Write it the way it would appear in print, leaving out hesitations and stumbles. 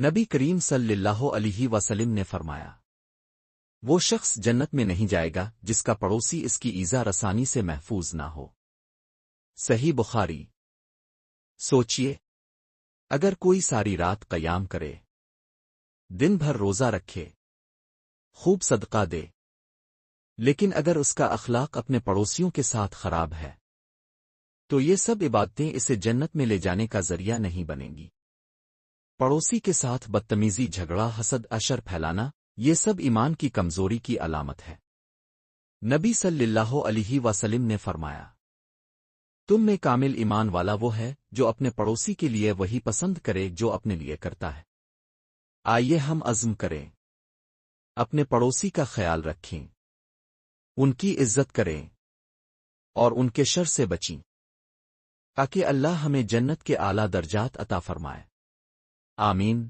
نبی کریم صلی اللہ علیہ وسلم نے فرمایا، وہ شخص جنت میں نہیں جائے گا جس کا پڑوسی اس کی ایذا رسانی سے محفوظ نہ ہو۔ صحیح بخاری۔ سوچئے، اگر کوئی ساری رات قیام کرے، دن بھر روزہ رکھے، خوب صدقہ دے، لیکن اگر اس کا اخلاق اپنے پڑوسیوں کے ساتھ خراب ہے تو یہ سب عبادتیں اسے جنت میں لے جانے کا ذریعہ نہیں بنیں گی۔ پڑوسی کے ساتھ بدتمیزی، جھگڑا، حسد، اشر پھیلانا، یہ سب ایمان کی کمزوری کی علامت ہے۔ نبی صلی اللہ علیہ وسلم نے فرمایا، تم میں کامل ایمان والا وہ ہے جو اپنے پڑوسی کے لیے وہی پسند کرے جو اپنے لیے کرتا ہے۔ آئیے ہم عزم کریں، اپنے پڑوسی کا خیال رکھیں، ان کی عزت کریں اور ان کے شر سے بچیں، تاکہ اللہ ہمیں جنت کے اعلیٰ درجات عطا فرمائے۔ آمین۔